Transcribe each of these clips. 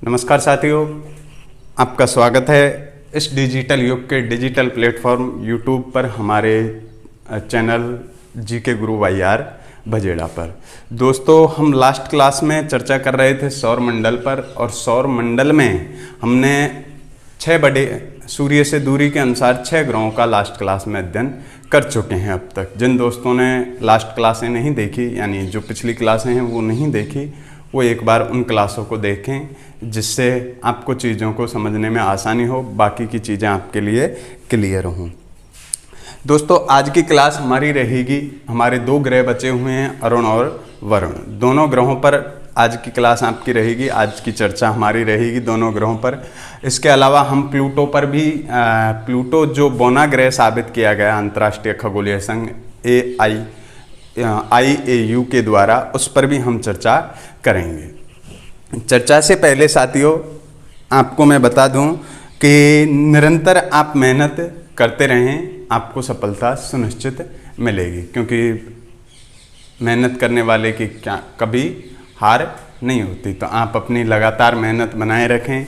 नमस्कार साथियों, आपका स्वागत है इस डिजिटल युग के डिजिटल प्लेटफॉर्म यूट्यूब पर हमारे चैनल जीके गुरु वाईआर बजेड़ा पर। दोस्तों, हम लास्ट क्लास में चर्चा कर रहे थे सौर मंडल पर, और सौर मंडल में हमने 6 बड़े सूर्य से दूरी के अनुसार 6 ग्रहों का लास्ट क्लास में अध्ययन कर चुके हैं। अब तक जिन दोस्तों ने लास्ट क्लासें नहीं देखी, यानी जो पिछली क्लासें हैं वो नहीं देखी, वो एक बार उन क्लासों को देखें, जिससे आपको चीज़ों को समझने में आसानी हो, बाकी की चीज़ें आपके लिए क्लियर हों। दोस्तों, आज की क्लास हमारी रहेगी, हमारे 2 ग्रह बचे हुए हैं, अरुण और वरुण। दोनों ग्रहों पर आज की क्लास आपकी रहेगी, आज की चर्चा हमारी रहेगी दोनों ग्रहों पर। इसके अलावा हम प्लूटो पर भी, प्लूटो जो बौना ग्रह साबित किया गया अंतर्राष्ट्रीय खगोलीय संघ IAU के द्वारा, उस पर भी हम चर्चा करेंगे। चर्चा से पहले साथियों, आपको मैं बता दूं कि निरंतर आप मेहनत करते रहें, आपको सफलता सुनिश्चित मिलेगी, क्योंकि मेहनत करने वाले की क्या कभी हार नहीं होती। तो आप अपनी लगातार मेहनत बनाए रखें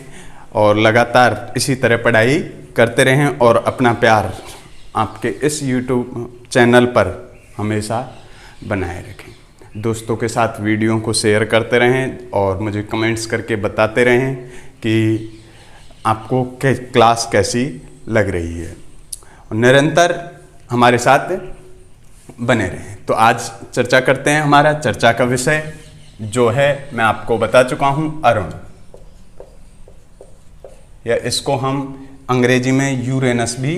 और लगातार इसी तरह पढ़ाई करते रहें, और अपना प्यार आपके इस YouTube चैनल पर हमेशा बनाए रखें। दोस्तों के साथ वीडियो को शेयर करते रहें और मुझे कमेंट्स करके बताते रहें कि आपको क्लास कैसी लग रही है, और निरंतर हमारे साथ बने रहें। तो आज चर्चा करते हैं। हमारा चर्चा का विषय जो है, मैं आपको बता चुका हूं, अरुण, या इसको हम अंग्रेजी में यूरेनस भी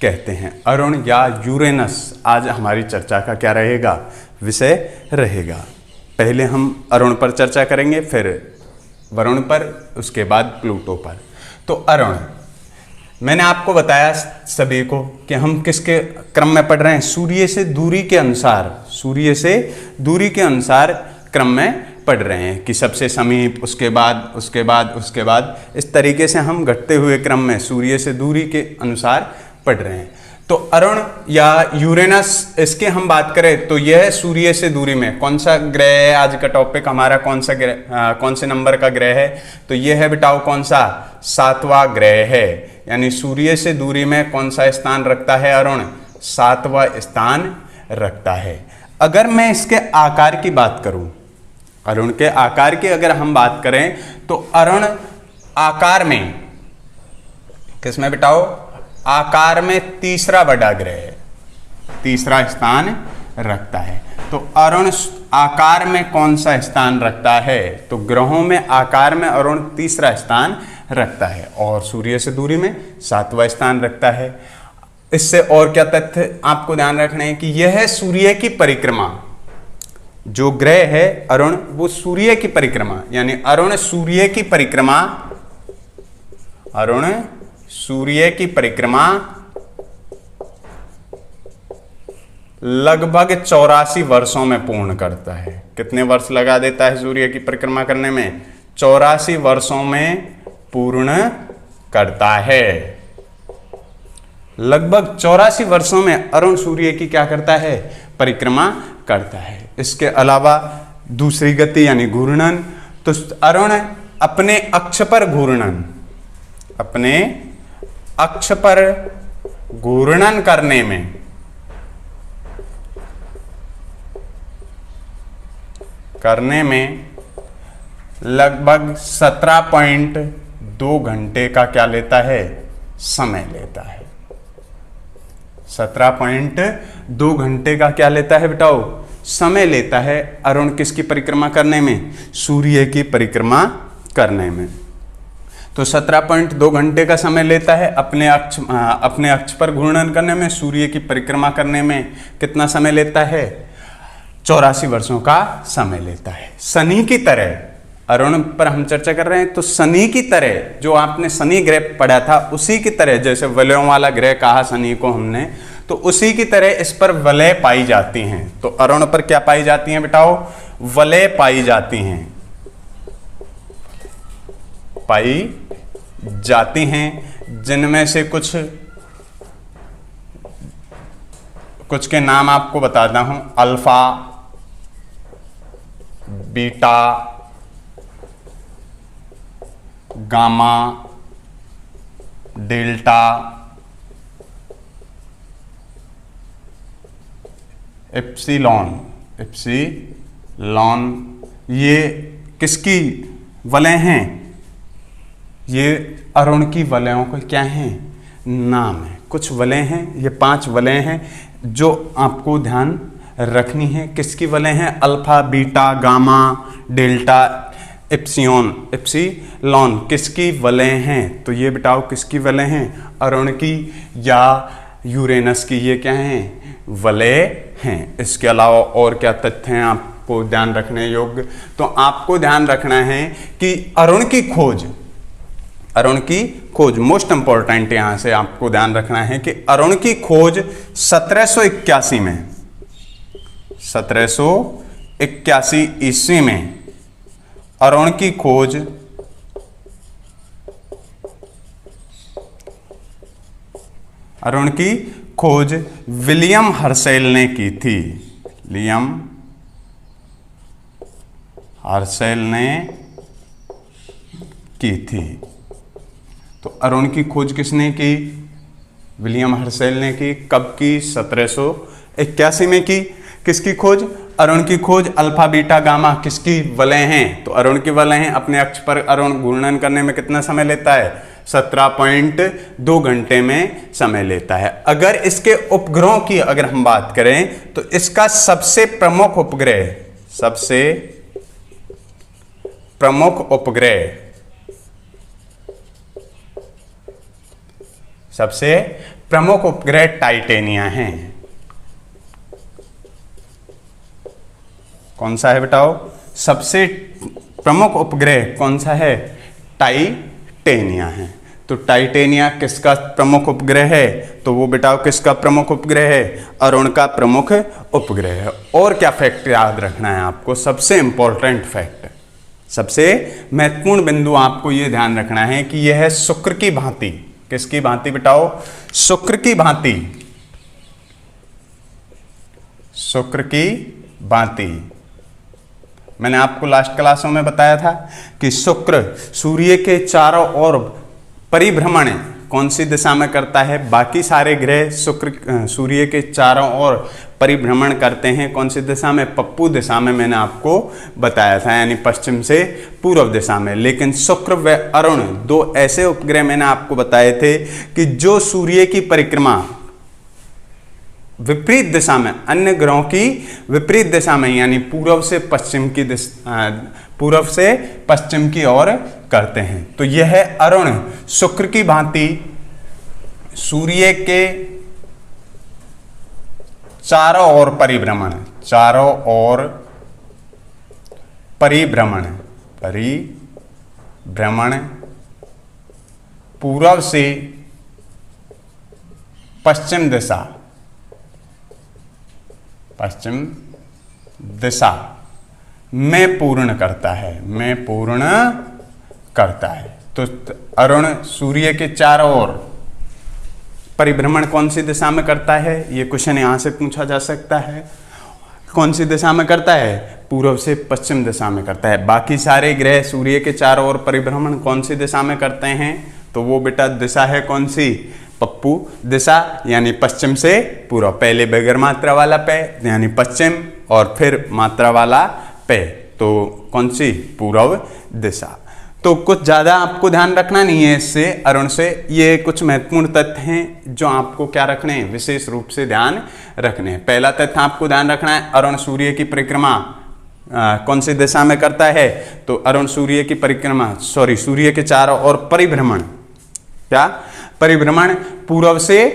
कहते हैं। अरुण या यूरेनस आज हमारी चर्चा का क्या रहेगा, विषय रहेगा। पहले हम अरुण पर चर्चा करेंगे, फिर वरुण पर, उसके बाद प्लूटो पर। तो अरुण, मैंने आपको बताया सभी को कि हम किसके क्रम में पढ़ रहे हैं, सूर्य से दूरी के अनुसार, सूर्य से दूरी के अनुसार क्रम में पढ़ रहे हैं, कि सबसे समीप, उसके बाद, उसके बाद, उसके बाद, इस तरीके से हम घटते हुए क्रम में सूर्य से दूरी के अनुसार पढ़ रहे हैं। तो अरुण या यूरेनस, इसके हम बात करें तो यह सूर्य से दूरी में कौन सा ग्रह है। आज का टॉपिक हमारा कौन सा ग्रह, कौन से नंबर का ग्रह है, तो यह है बेटाओ कौन सा, 7वां ग्रह है। यानी सूर्य से दूरी में कौन सा स्थान रखता है अरुण, 7वां स्थान रखता है। अगर मैं इसके आकार की बात करूं, अरुण के आकार की अगर हम बात करें, तो अरुण आकार में, किसमें बेटाओ, आकार में तीसरा बड़ा ग्रह है, तीसरा स्थान रखता है। तो अरुण आकार में कौन सा स्थान रखता है, तो ग्रहों में आकार में अरुण तीसरा स्थान रखता है, और सूर्य से दूरी में 7वां स्थान रखता है। इससे और क्या तथ्य आपको ध्यान रखना है कि यह है सूर्य की परिक्रमा, जो ग्रह है अरुण, वो सूर्य की परिक्रमा, यानी अरुण सूर्य की परिक्रमा, अरुण सूर्य की परिक्रमा लगभग 84 वर्षों में पूर्ण करता है। कितने वर्ष लगा देता है सूर्य की परिक्रमा करने में, 84 वर्षों में पूर्ण करता है। लगभग 84 वर्षों में अरुण सूर्य की क्या करता है, परिक्रमा करता है। इसके अलावा दूसरी गति यानी घूर्णन, तो अरुण अपने अक्ष पर घूर्णन, अपने अक्ष पर घूर्णन करने में लगभग 17.2 घंटे का क्या लेता है, समय लेता है। 17.2 घंटे का क्या लेता है बेटाओ, समय लेता है अरुण किसकी परिक्रमा करने में, सूर्य की परिक्रमा करने में। तो 17.2 घंटे का समय लेता है अपने अक्ष पर घूर्णन करने में। सूर्य की परिक्रमा करने में कितना समय लेता है, 84 वर्षों का समय लेता है। शनि की तरह, अरुण पर हम चर्चा कर रहे हैं, तो शनि की तरह, जो आपने शनि ग्रह पढ़ा था उसी की तरह, जैसे वलयों वाला ग्रह कहा शनि को हमने, तो उसी की तरह इस पर वलय पाई जाती हैं। तो अरुण पर क्या पाई जाती हैं बेटाओ, वलय पाई जाती हैं, पाई जाती हैं, जिनमें से कुछ के नाम आपको बताता हूं, alpha, beta, gamma, delta, epsilon, epsilon, ये किसकी वलय हैं? ये अरुण की वलयों के क्या हैं? नाम है। कुछ वलय हैं, ये 5 वलय हैं जो आपको ध्यान रखनी है। किसकी वलय हैं? Alpha, beta, gamma, delta, epsilon किसकी वलय हैं? तो ये बताओ किसकी वलय हैं? अरुण की या यूरेनस की? ये क्या हैं? वलय हैं। इसके अलावा और क्या तथ्य हैं आपको ध्यान रखने योग्य? तो आपको ध्यान रखना है कि अरुण की खोज मोस्ट इंपॉर्टेंट यहां से आपको ध्यान रखना है कि अरुण की खोज 1781 में, 1781 ईस्वी में अरुण की खोज विलियम हर्शेल ने की थी। विलियम हर्शेल ने की थी। तो अरुण की खोज किसने की? विलियम हर्शेल ने की। कब की? 1781 में की। किसकी खोज? अरुण की खोज। अल्फा, बीटा, गामा किसकी वलय हैं? तो अरुण की वलय हैं। अपने अक्ष पर अरुण घूर्णन करने में कितना समय लेता है? 17.2 घंटे में समय लेता है। अगर इसके उपग्रहों की अगर हम बात करें तो इसका सबसे प्रमुख उपग्रह टाइटेनिया है। कौन सा है बताओ? सबसे प्रमुख उपग्रह कौन सा है? टाइटेनिया है। तो टाइटेनिया किसका प्रमुख उपग्रह है? तो वो बताओ किसका प्रमुख उपग्रह है? अरुण का प्रमुख उपग्रह है। और क्या फैक्ट याद रखना है आपको? सबसे इंपॉर्टेंट फैक्ट, सबसे महत्वपूर्ण बिंदु आपको यह ध्यान रखना है कि यह है शुक्र की भांति। किसकी भांति बताओ? शुक्र की भांति। शुक्र की भांति। मैंने आपको लास्ट क्लासों में बताया था कि शुक्र सूर्य के चारों ओर परिभ्रमण कौन सी दिशा में करता है? बाकी सारे ग्रह सूर्य के चारों ओर परिभ्रमण करते हैं कौन सी दिशा में? पप्पू दिशा में। मैंने आपको बताया था, यानी पश्चिम से पूर्व दिशा में। लेकिन शुक्र व अरुण 2 ऐसे उपग्रह मैंने आपको बताए थे कि जो सूर्य की परिक्रमा विपरीत दिशा में, अन्य ग्रहों की विपरीत दिशा में, यानी पूर्व से पश्चिम की ओर करते हैं। तो यह है अरुण शुक्र की भांति सूर्य के चारों ओर परिभ्रमण पूर्व से पश्चिम दिशा में पूर्ण करता है। तो अरुण सूर्य के चारों ओर परिभ्रमण कौन सी दिशा में करता है? ये क्वेश्चन यहां से पूछा जा सकता है। कौन सी दिशा में करता है? पूर्व से पश्चिम दिशा में करता है। बाकी सारे ग्रह सूर्य के चारों ओर परिभ्रमण कौन सी दिशा में करते हैं? तो वो बेटा दिशा है कौन सी? पप्पू दिशा, यानी पश्चिम से पूर्व। पहले बगैर मात्रा वाला पे यानी पश्चिम, और फिर मात्रा वाला पे, तो कौन सी? पूर्व दिशा। तो कुछ ज़्यादा आपको ध्यान रखना नहीं है इससे, अरुण से। ये कुछ महत्वपूर्ण तथ्य हैं जो आपको क्या रखने हैं? विशेष रूप से ध्यान रखने हैं। पहला तथ्य आपको ध्यान रखना है, अरुण सूर्य की परिक्रमा कौन सी दिशा में करता है? तो अरुण सूर्य के चारों ओर परिभ्रमण, परिभ्रमण पूर्व से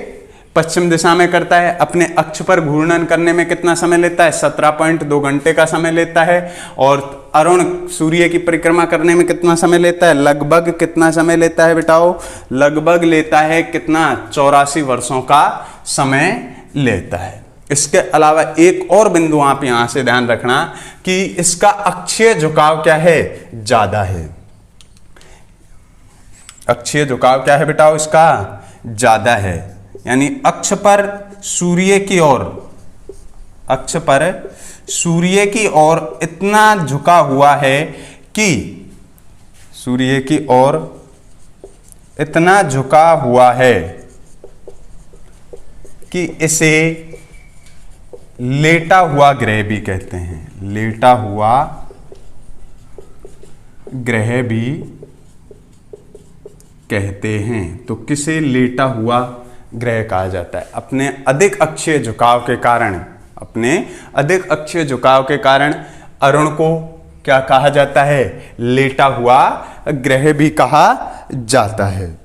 पश्चिम दिशा में करता है। अपने अक्ष पर घूर्णन करने में कितना समय लेता है? 17.2 घंटे का समय लेता है। और अरुण सूर्य की परिक्रमा करने में कितना समय लेता है? लगभग कितना समय लेता है बेटाओ? लगभग लेता है कितना? 84 वर्षों का समय लेता है। इसके अलावा एक और बिंदु आप यहां से ध्यान रखना कि इसका अक्षीय झुकाव क्या है? ज्यादा है। अक्षीय झुकाव क्या है बेटाओ? इसका ज्यादा है, यानी अक्ष पर सूर्य की ओर इतना झुका हुआ है कि सूर्य की ओर इतना झुका हुआ है कि इसे लेटा हुआ ग्रह भी कहते हैं। लेटा हुआ ग्रह भी कहते हैं। तो किसे लेटा हुआ ग्रह कहा जाता है? अपने अधिक अक्षीय झुकाव के कारण, अपने अधिक अक्षीय झुकाव के कारण अरुण को क्या कहा जाता है? लेटा हुआ ग्रह भी कहा जाता है।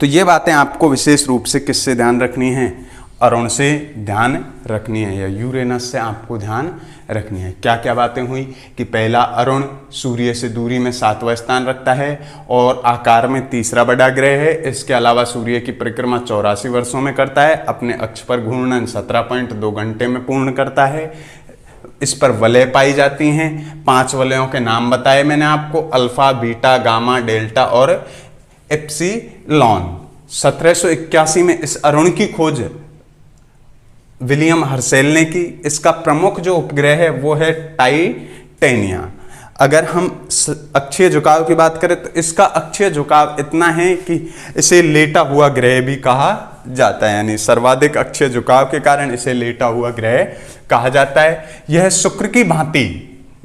तो ये बातें आपको विशेष रूप से किससे ध्यान रखनी है? अरुण से ध्यान रखनी है, या यूरेनस से आपको ध्यान रखनी है। क्या क्या बातें हुई कि पहला, अरुण सूर्य से दूरी में 7वां स्थान रखता है और आकार में तीसरा बड़ा ग्रह है। इसके अलावा सूर्य की परिक्रमा 84 वर्षों में करता है। अपने अक्ष पर घूर्णन 17.2 घंटे में पूर्ण करता है। इस पर वलय पाई जाती हैं। 5 वलयों के नाम बताए मैंने आपको, अल्फा, बीटा, गामा, डेल्टा और एप्सिलॉन। 1781 में इस अरुण की खोज विलियम हर्शेल ने की। इसका प्रमुख जो उपग्रह है वो है टाइटेनिया। अगर हम अक्षीय झुकाव की बात करें तो इसका अक्षीय झुकाव इतना है कि इसे लेटा हुआ ग्रह भी कहा जाता है, यानी सर्वाधिक अक्षीय झुकाव के कारण इसे लेटा हुआ ग्रह कहा जाता है। यह शुक्र की भांति,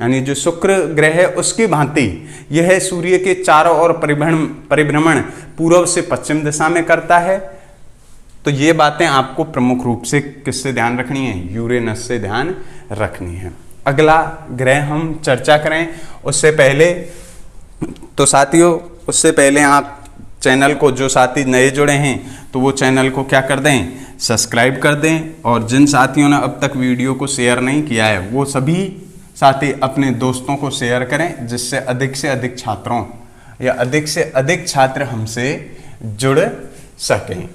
यानी जो शुक्र ग्रह है उसकी भांति यह सूर्य के चारों ओर परिभ्रमण पूर्व से पश्चिम दिशा में करता है। तो ये बातें आपको प्रमुख रूप से किससे ध्यान रखनी है? यूरेनस से ध्यान रखनी है। अगला ग्रह हम चर्चा करें उससे पहले, तो साथियों उससे पहले आप चैनल को, जो साथी नए जुड़े हैं तो वो चैनल को क्या कर दें? सब्सक्राइब कर दें। और जिन साथियों ने अब तक वीडियो को शेयर नहीं किया है वो सभी साथी अपने दोस्तों को शेयर करें, जिससे अधिक से अधिक छात्रों या अधिक से अधिक छात्र हमसे जुड़ सकें।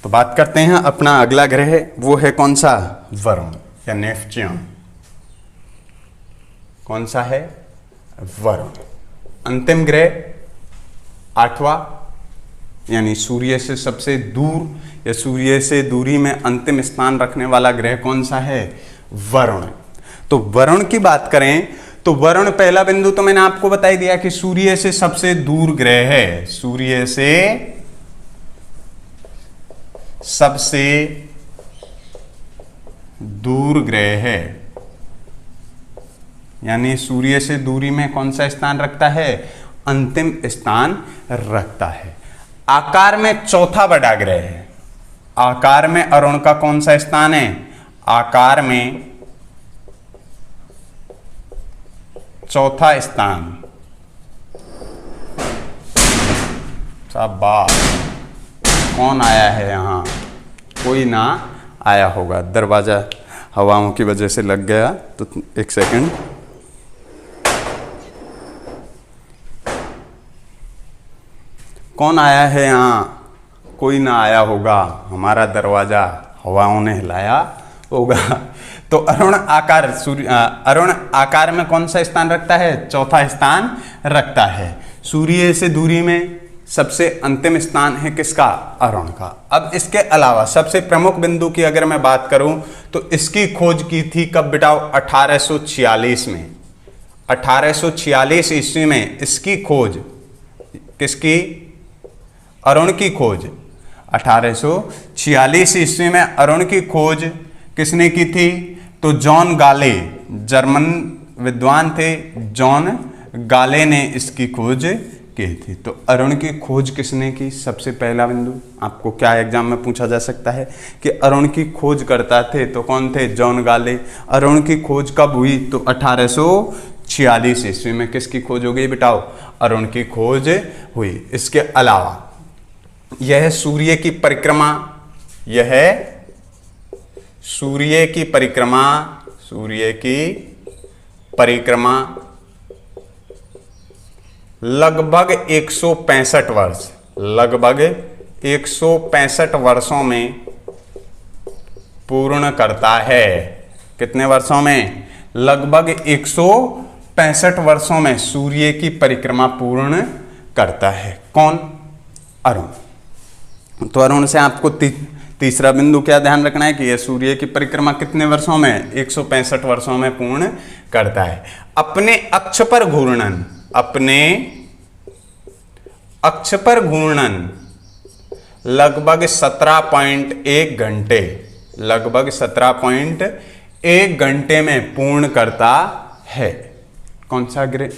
तो बात करते हैं अपना अगला ग्रह, वो है कौन सा? वरुण या नेपच्यून। कौन सा है? वरुण। अंतिम ग्रह 8वां, यानी सूर्य से सबसे दूर या सूर्य से दूरी में अंतिम स्थान रखने वाला ग्रह कौन सा है? वरुण। तो वरुण की बात करें तो वरुण, पहला बिंदु तो मैंने आपको बता ही दिया कि सूर्य से सबसे दूर ग्रह है। सूर्य से सबसे दूर ग्रह है, यानी सूर्य से दूरी में कौन सा स्थान रखता है? अंतिम स्थान रखता है। आकार में चौथा बड़ा ग्रह है। आकार में अरुण का कौन सा स्थान है? आकार में चौथा स्थान। शाबाश। कौन आया है यहाँ? कोई ना आया होगा, दरवाजा हवाओं की वजह से लग गया। तो एक सेकंड। कौन आया है यहाँ? कोई ना आया होगा, हमारा दरवाजा हवाओं ने हिलाया होगा। तो अरुण आकार में कौन सा स्थान रखता है? चौथा स्थान रखता है। सूर्य से दूरी में सबसे अंतिम स्थान है किसका? अरुण का। अब इसके अलावा सबसे प्रमुख बिंदु की अगर मैं बात करूं तो इसकी खोज की थी कब बेटाओ? 1846 में। 1846 ईस्वी में इसकी खोज, किसकी? अरुण की खोज। 1846 ईस्वी में अरुण की खोज किसने की थी? तो जॉन गाले, जर्मन विद्वान थे, जॉन गाले ने इसकी खोज की थी। तो अरुण की खोज किसने की? सबसे पहला बिंदु आपको क्या एग्जाम में पूछा जा सकता है कि अरुण की खोज करता थे तो कौन थे? जॉन गाले। अरुण की खोज कब हुई? तो 1846 ईस्वी में किसकी खोज हो गई बेटाओ? अरुण की खोज हुई। इसके अलावा यह सूर्य की परिक्रमा, यह सूर्य की परिक्रमा, सूर्य की परिक्रमा लगभग 165 वर्ष, लगभग 165 वर्षों में पूर्ण करता है। कितने वर्षों में? लगभग 165 वर्षों में सूर्य की परिक्रमा पूर्ण करता है। कौन? अरुण। तो अरुण से आपको तीसरा बिंदु क्या ध्यान रखना है कि यह सूर्य की परिक्रमा कितने वर्षों में, 165 वर्षों में पूर्ण करता है। अपने अक्ष पर घूर्णन, अपने अक्ष पर घूर्णन लगभग 17.1 घंटे, लगभग 17.1 घंटे में पूर्ण करता है। कौन सा ग्रह?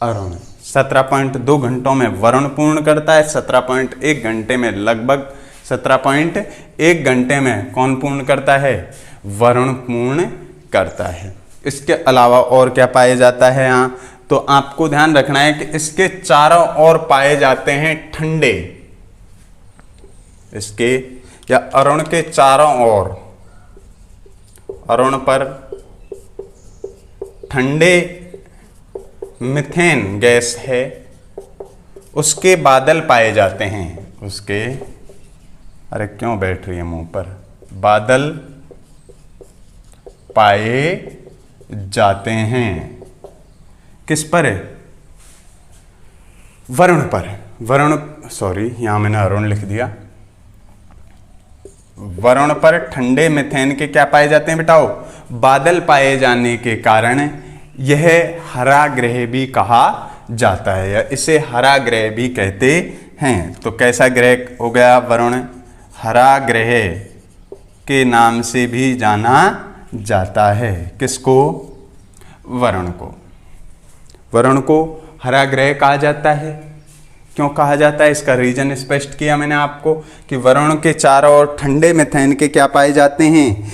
अरुण। 17.2 घंटों में वरुण पूर्ण करता है, 17.1 घंटे में, लगभग 17.1 घंटे में कौन पूर्ण करता है? वरुण पूर्ण करता है। इसके अलावा और क्या पाया जाता है यहाँ? तो आपको ध्यान रखना है कि इसके चारों ओर पाए जाते हैं ठंडे, इसके या अरुण के चारों ओर, अरुण पर ठंडे मीथेन गैस है, उसके बादल पाए जाते हैं, उसके, अरे क्यों बैठ रही है मुंह पर, बादल पाए जाते हैं। किस पर? वरुण पर। वरुण, सॉरी यहां मैंने अरुण लिख दिया। वरुण पर ठंडे मीथेन के क्या पाए जाते हैं बेटाओ? बादल पाए जाने के कारण यह हरा ग्रह भी कहा जाता है, या इसे हरा ग्रह भी कहते हैं। तो कैसा ग्रह हो गया वरुण? हरा ग्रह के नाम से भी जाना जाता है। किसको? वरुण को। वरुण को हरा ग्रह कहा जाता है। क्यों कहा जाता है? इसका रीजन स्पष्ट किया मैंने आपको कि वरुण के चारों ओर ठंडे मीथेन के क्या पाए जाते हैं?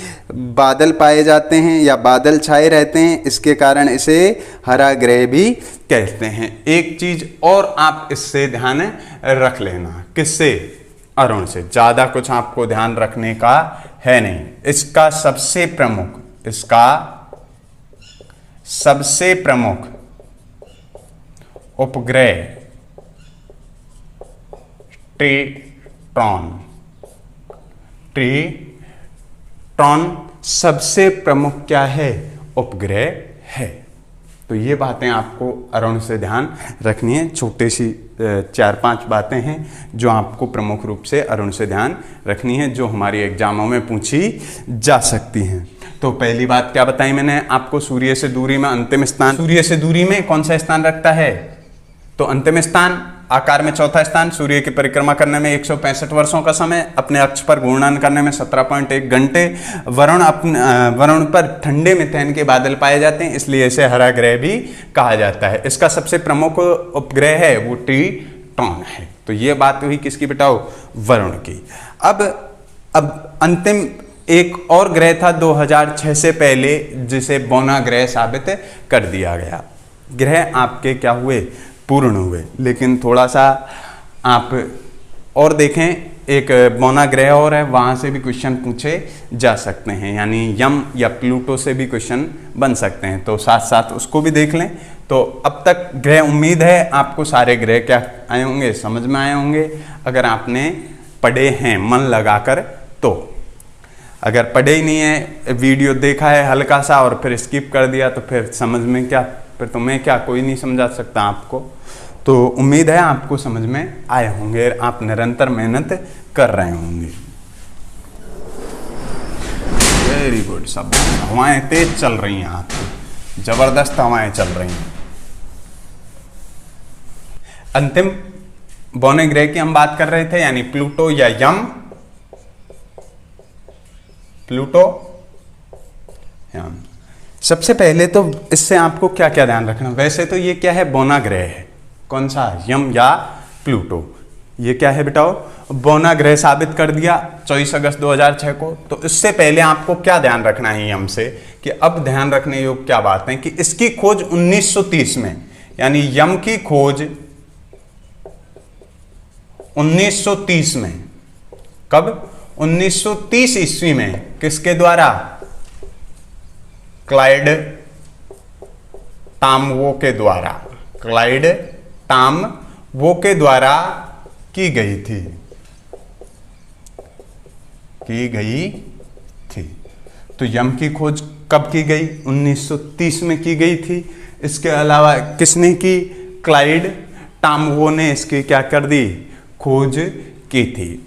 बादल पाए जाते हैं या बादल छाए रहते हैं, इसके कारण इसे हरा ग्रह भी कहते हैं। एक चीज और आप इससे ध्यान रख लेना। किससे? अरुण से। ज्यादा कुछ आपको ध्यान रखने का है नहीं। इसका सबसे प्रमुख, इसका सबसे प्रमुख उपग्रह ट्रिटॉन, ट्रिटॉन सबसे प्रमुख क्या है? उपग्रह है। तो ये बातें आपको अरुण से ध्यान रखनी है। छोटी सी 4-5 बातें हैं जो आपको प्रमुख रूप से अरुण से ध्यान रखनी है, जो हमारी एग्जामों में पूछी जा सकती हैं। तो पहली बात क्या बताई मैंने आपको? सूर्य से दूरी में अंतिम स्थान। सूर्य से दूरी में कौन सा स्थान रखता है? तो अंतिम स्थान। आकार में चौथा स्थान। सूर्य की परिक्रमा करने में 165 वर्षों का समय। अपने अक्ष पर घूर्णन करने में 17.1 घंटे। वरुण पर ठंडे मीथेन के बादल पाए जाते हैं, इसलिए इसे हरा ग्रह भी कहा जाता है। इसका सबसे प्रमुख उपग्रह है वो ट्रिटॉन है। तो ये बात हुई किसकी बेटाओ? वरुण की। अब अंतिम एक और ग्रह था 2006 से पहले, जिसे बौना ग्रह साबित कर दिया गया। ग्रह आपके क्या हुए? पूर्ण हुए। लेकिन थोड़ा सा आप और देखें, एक बौना ग्रह और है, वहां से भी क्वेश्चन पूछे जा सकते हैं, यानी यम या प्लूटो से भी क्वेश्चन बन सकते हैं। तो साथ साथ उसको भी देख लें। तो अब तक ग्रह, उम्मीद है आपको सारे ग्रह क्या आए होंगे, समझ में आए होंगे, अगर आपने पढ़े हैं मन लगाकर। तो अगर पढ़े ही नहीं है, वीडियो देखा है हल्का सा और फिर स्किप कर दिया, तो फिर समझ में क्या, फिर तुम्हें क्या, कोई नहीं समझा सकता आपको। तो उम्मीद है आपको समझ में आए होंगे, आप निरंतर मेहनत कर रहे होंगे। Very good. सब हवाएं तेज चल रही हैं, आपको जबरदस्त हवाएं चल रही हैं। अंतिम बौने ग्रह की हम बात कर रहे थे, यानी प्लूटो या यम। प्लूटो, यम। सबसे पहले तो इससे आपको क्या क्या ध्यान रखना? वैसे तो ये क्या है? बौना ग्रह है। कौन सा? यम या प्लूटो। ये क्या है बेटाओ? बौना ग्रह साबित कर दिया 24 अगस्त 2006 को। तो इससे पहले आपको क्या ध्यान रखना है यम से, कि अब ध्यान रखने योग्य क्या बात है कि इसकी खोज 1930 में, यानी यम की खोज 1930 में। कब? 1930 ईस्वी में। किसके द्वारा? क्लाइड टामवो के द्वारा। क्लाइड टामवो के द्वारा की गई थी, की गई थी। तो यम की खोज कब की गई? 1930 में की गई थी। इसके अलावा किसने की? क्लाइड टामवो ने इसकी क्या कर दी? खोज की थी।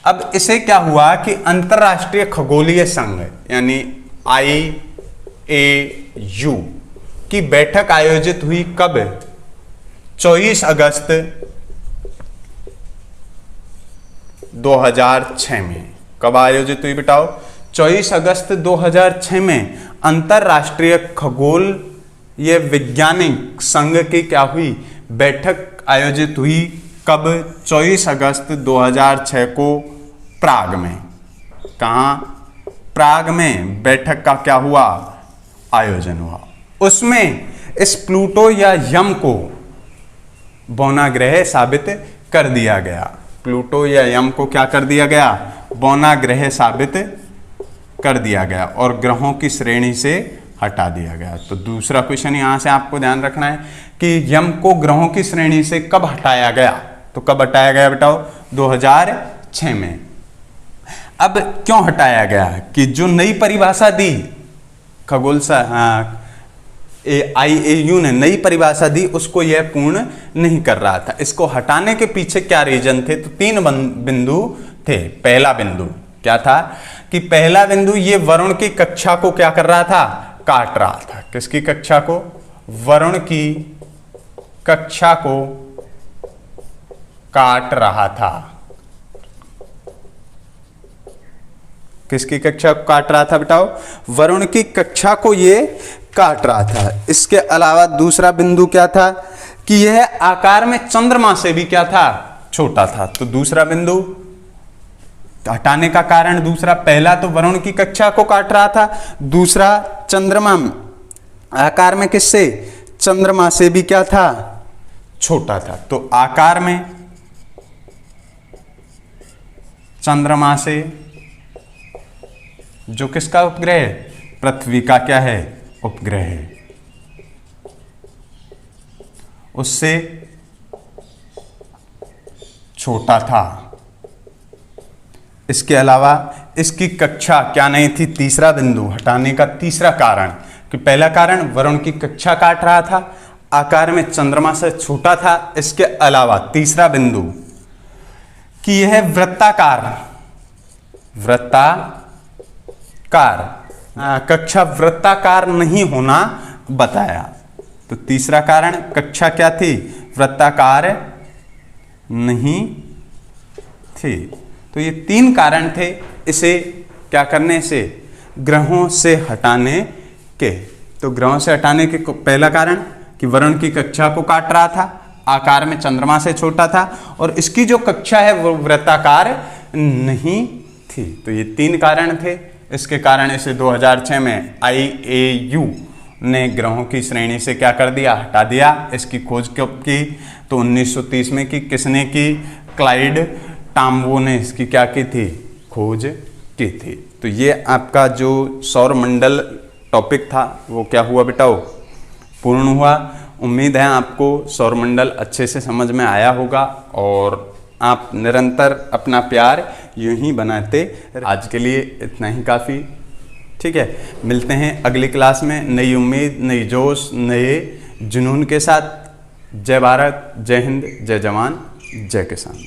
अब इसे क्या हुआ कि अंतरराष्ट्रीय खगोलीय संघ यानी IAU की बैठक आयोजित हुई कब? 24 अगस्त 2006 में। कब आयोजित हुई बेटाओ? 24 अगस्त 2006 में अंतरराष्ट्रीय खगोलीय वैज्ञानिक संघ की क्या हुई? बैठक आयोजित हुई कब? 24 अगस्त 2006 को प्राग में। कहाँ? प्राग में बैठक का क्या हुआ? आयोजन हुआ। उसमें इस प्लूटो या यम को बौना ग्रह साबित कर दिया गया। प्लूटो या यम को क्या कर दिया गया? बौना ग्रह साबित कर दिया गया और ग्रहों की श्रेणी से हटा दिया गया। तो दूसरा क्वेश्चन यहां से आपको ध्यान रखना है कि यम को ग्रहों की श्रेणी से कब हटाया गया? तो कब हटाया गया बेटाओ? 2006 में। अब क्यों हटाया गया? कि जो नई परिभाषा दी खगोल IAU ने नई परिभाषा दी उसको यह पूर्ण नहीं कर रहा था। इसको हटाने के पीछे क्या रीजन थे? तो 3 बिंदु थे। पहला बिंदु क्या था? कि पहला बिंदु ये वरुण की कक्षा को क्या कर रहा था? काट रहा था। किसकी कक्षा को? वरुण की कक्षा को काट रहा था। किसकी कक्षा को काट रहा था बेटाओ? वरुण की कक्षा को ये काट रहा था। इसके अलावा दूसरा बिंदु क्या था? कि यह आकार में चंद्रमा से भी क्या था? छोटा था। तो दूसरा बिंदु हटाने का कारण दूसरा, पहला तो वरुण की कक्षा को काट रहा था, दूसरा चंद्रमा आकार में किससे? चंद्रमा से भी क्या था? छोटा था। तो आकार में चंद्रमा से, जो किसका उपग्रह है? पृथ्वी का क्या है? उपग्रह है। उससे छोटा था। इसके अलावा इसकी कक्षा क्या नहीं थी? तीसरा बिंदु हटाने का तीसरा कारण, कि पहला कारण वरुण की कक्षा काट रहा था, आकार में चंद्रमा से छोटा था। इसके अलावा तीसरा बिंदु कि यह कक्षा वृत्ताकार नहीं होना बताया। तो तीसरा कारण कक्षा क्या थी? वृत्ताकार नहीं थी। तो ये 3 कारण थे इसे क्या करने से? ग्रहों से हटाने के। तो ग्रहों से हटाने के पहला कारण कि वरुण की कक्षा को काट रहा था, आकार में चंद्रमा से छोटा था, और इसकी जो कक्षा है वो वृत्ताकार नहीं थी। तो ये 3 कारण थे। इसके कारण इसे 2006 में IAU ने ग्रहों की श्रेणी से क्या कर दिया? हटा दिया। इसकी खोज कब की? तो 1930 में की। किसने की? क्लाइड टाम्बो ने इसकी क्या की थी? खोज की थी। तो ये आपका जो सौरमंडल टॉपिक था वो क्या हुआ बेटाओ? पूर्ण हुआ। उम्मीद है आपको सौरमंडल अच्छे से समझ में आया होगा और आप निरंतर अपना प्यार यूं ही बनाते। आज के लिए इतना ही काफ़ी। ठीक है, मिलते हैं अगली क्लास में नई उम्मीद, नई जोश, नए जुनून के साथ। जय भारत, जय हिंद, जय जवान, जय किसान।